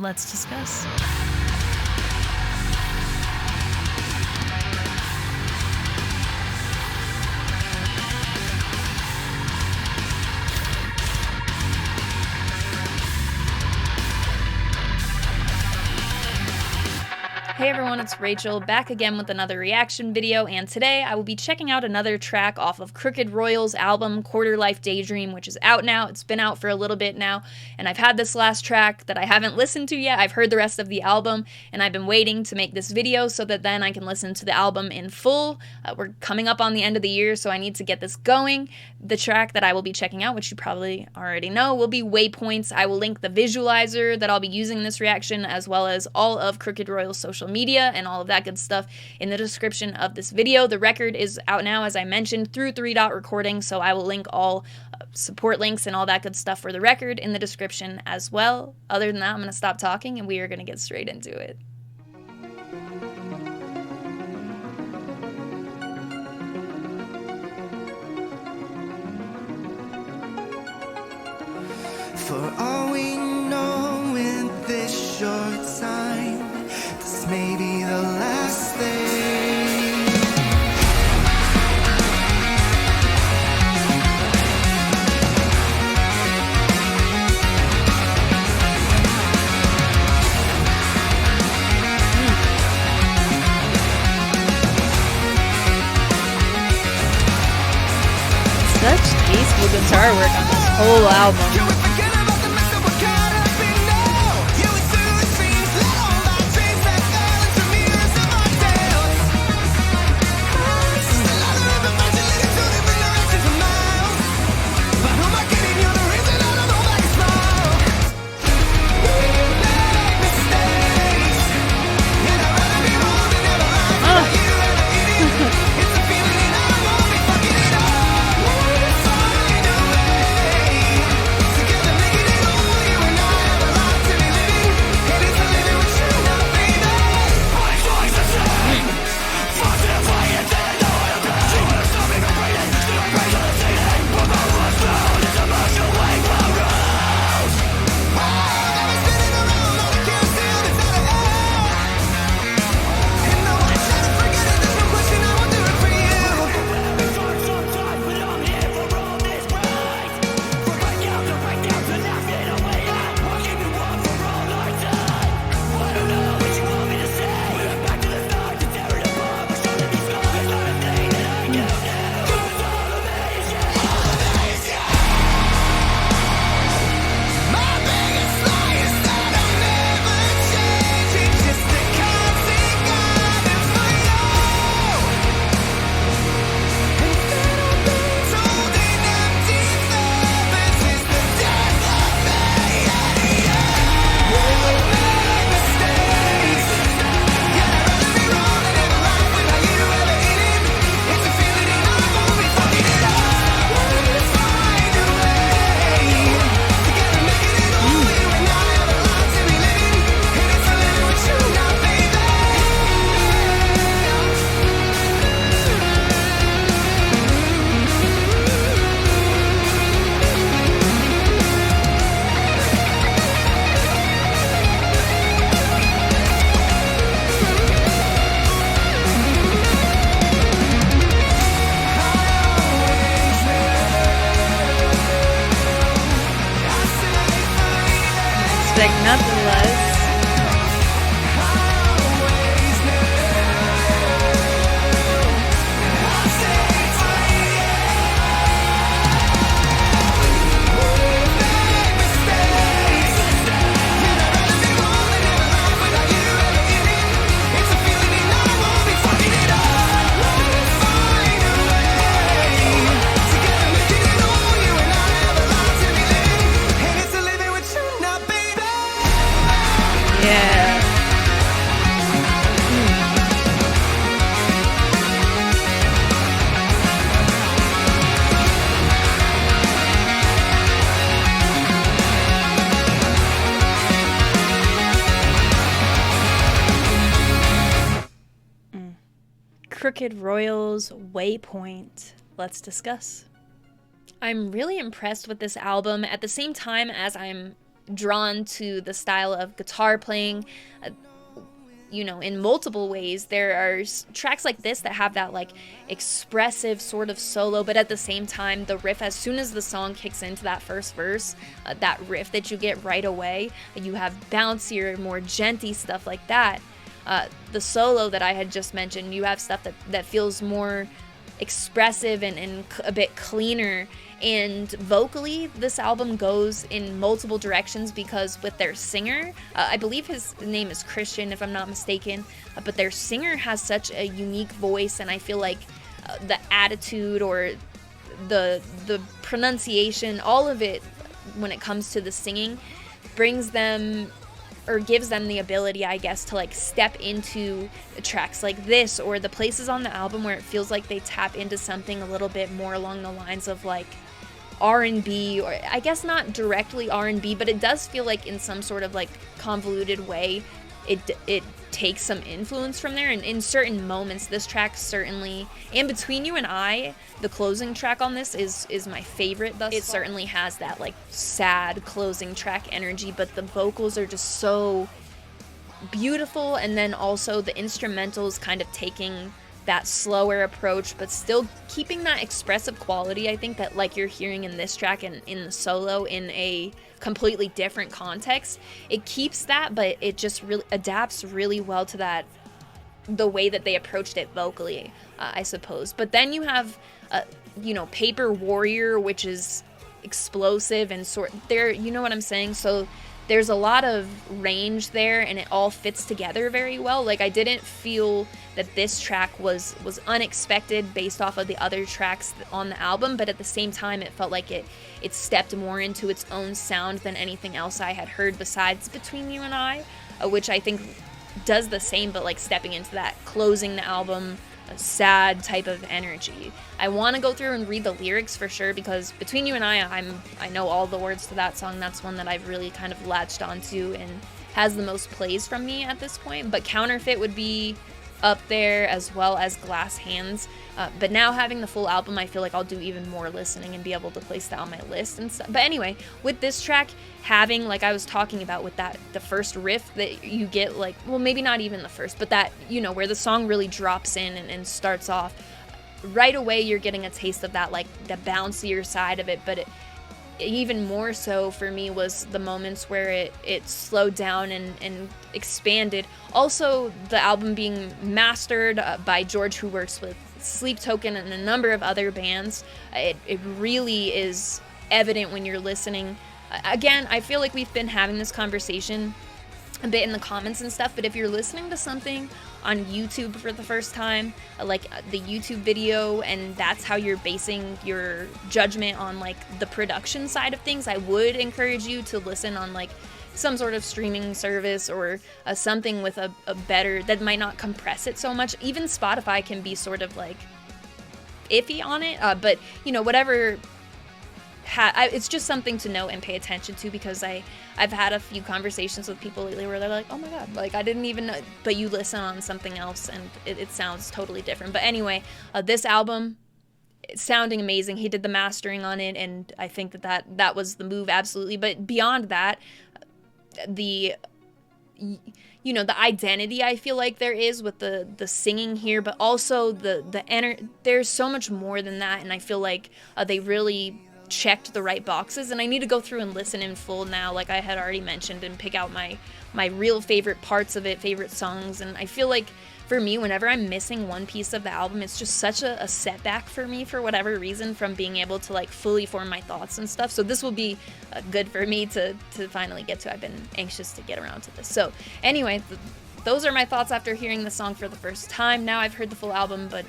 Let's discuss. Hey everyone, it's Rachel, back again with another reaction video, and today I will be checking out another track off of Crooked Royals' album, Quarter Life Daydream, which is out now. It's been out for a little bit now, and I've had this last track that I haven't listened to yet. I've heard the rest of the album, and I've been waiting to make this video so that then I can listen to the album in full. We're coming up on the end of the year, so I need to get this going. The track that I will be checking out, which you probably already know, will be Waypoints. I will link the visualizer that I'll be using in this reaction, as well as all of Crooked Royals' social media and all of that good stuff in the description of this video. The record is out now, as I mentioned, through 3 Dot Recording, so I will link all support links and all that good stuff for the record in the description as well. Other than that, I'm going to stop talking and we are going to get straight into it. For all we know in this short time, this may be the last thing. Such tasteful guitar work on this whole album. Expect nothing less. Yeah. Crooked Royals' Waypoint. Let's discuss. I'm really impressed with this album at the same time as I'm drawn to the style of guitar playing, you know, in multiple ways. There are tracks like this that have that like expressive sort of solo, but at the same time, the riff, as soon as the song kicks into that first verse, that riff that you get right away, you have bouncier, more genty stuff like that. The solo that I had just mentioned, you have stuff that feels more expressive and a bit cleaner. And vocally, this album goes in multiple directions because with their singer, I believe his name is Christian if I'm not mistaken, but their singer has such a unique voice, and I feel like the attitude or the pronunciation, all of it when it comes to the singing brings them or gives them the ability, I guess, to like step into tracks like this or the places on the album where it feels like they tap into something a little bit more along the lines of like R&B, or I guess not directly R&B, but it does feel like in some sort of like convoluted way it takes some influence from there. And in certain moments, this track certainly, and Between You and I, the closing track on this is my favorite thus far. It certainly has that like sad closing track energy, but the vocals are just so beautiful, and then also the instrumentals kind of taking that slower approach but still keeping that expressive quality, I think, that like you're hearing in this track and in the solo in a completely different context. It keeps that, but it just really adapts really well to that, the way that they approached it vocally, I suppose. But then you have you know, Paper Warrior, which is explosive and sort there, you know what I'm saying? So there's a lot of range there, and it all fits together very well. Like, I didn't feel that this track was unexpected based off of the other tracks on the album, but at the same time, it felt like it stepped more into its own sound than anything else I had heard besides Between You and I, which I think does the same, but like stepping into that closing the album sad type of energy. I want to go through and read the lyrics for sure, because Between You and I know all the words to that song. That's one that I've really kind of latched onto and has the most plays from me at this point. But Counterfeit would be up there, as well as Glass Hands. But now having the full album, I feel like I'll do even more listening and be able to place that on my list and stuff. But anyway, with this track, having, like I was talking about with that, the first riff that you get, like, well, maybe not even the first, but that, you know, where the song really drops in and starts off, right away you're getting a taste of that, like, the bouncier side of it. But even more so for me was the moments where it slowed down and expanded. Also, the album being mastered by George, who works with Sleep Token and a number of other bands. It really is evident when you're listening. Again, I feel like we've been having this conversation a bit in the comments and stuff, but if you're listening to something on YouTube for the first time, like the YouTube video, and that's how you're basing your judgment on like the production side of things, I would encourage you to listen on like some sort of streaming service or something with a better, that might not compress it so much. Even Spotify can be sort of like iffy on it, but you know, whatever. It's just something to know and pay attention to, because I've had a few conversations with people lately where they're like, oh my god, like I didn't even know, but you listen on something else and it sounds totally different. But anyway, this album, it's sounding amazing. He did the mastering on it, and I think that was the move, absolutely. But beyond that, the, you know, the identity I feel like there is with the singing here, but also there's so much more than that, and I feel like they really checked the right boxes. And I need to go through and listen in full now, like I had already mentioned, and pick out my real favorite parts of it, favorite songs. And I feel like for me, whenever I'm missing one piece of the album, it's just such a setback for me for whatever reason from being able to like fully form my thoughts and stuff. So this will be good for me to finally get to. I've been anxious to get around to this. So anyway, those are my thoughts after hearing the song for the first time. Now I've heard the full album, but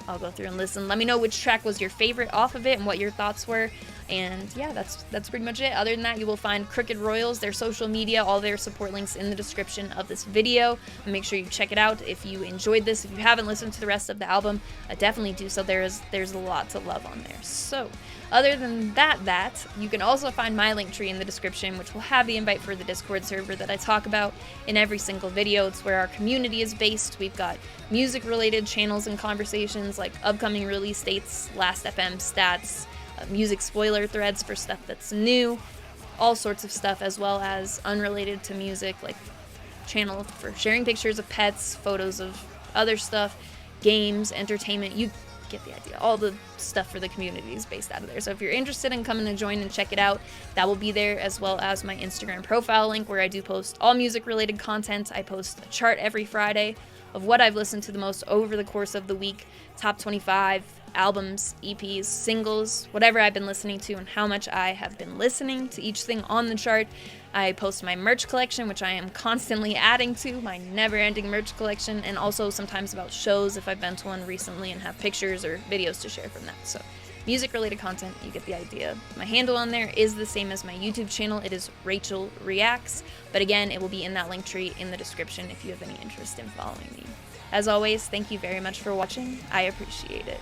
I'll go through and listen. Let me know which track was your favorite off of it and what your thoughts were. And yeah, that's pretty much it. Other than that, you will find Crooked Royals, their social media, all their support links in the description of this video. And make sure you check it out if you enjoyed this. If you haven't listened to the rest of the album, definitely do so. There's a lot to love on there. So other than that, you can also find my link tree in the description, which will have the invite for the Discord server that I talk about in every single video. It's where our community is based. We've got music-related channels and conversations like upcoming release dates, Last FM stats, music spoiler threads for stuff that's new, all sorts of stuff, as well as unrelated to music, like channel for sharing pictures of pets, photos of other stuff, games, entertainment. You get the idea. All the stuff for the community is based out of there. So if you're interested in coming to join and check it out, that will be there, as well as my Instagram profile link, where I do post all music related content. I post a chart every Friday of what I've listened to the most over the course of the week, top 25 albums, EPs, singles, whatever I've been listening to, and how much I have been listening to each thing on the chart. I post my merch collection, which I am constantly adding to, my never-ending merch collection, and also sometimes about shows if I've been to one recently and have pictures or videos to share from that. So music-related content, you get the idea. My handle on there is the same as my YouTube channel. It is Rachel Reacts, but again, it will be in that link tree in the description if you have any interest in following me. As always, thank you very much for watching. I appreciate it.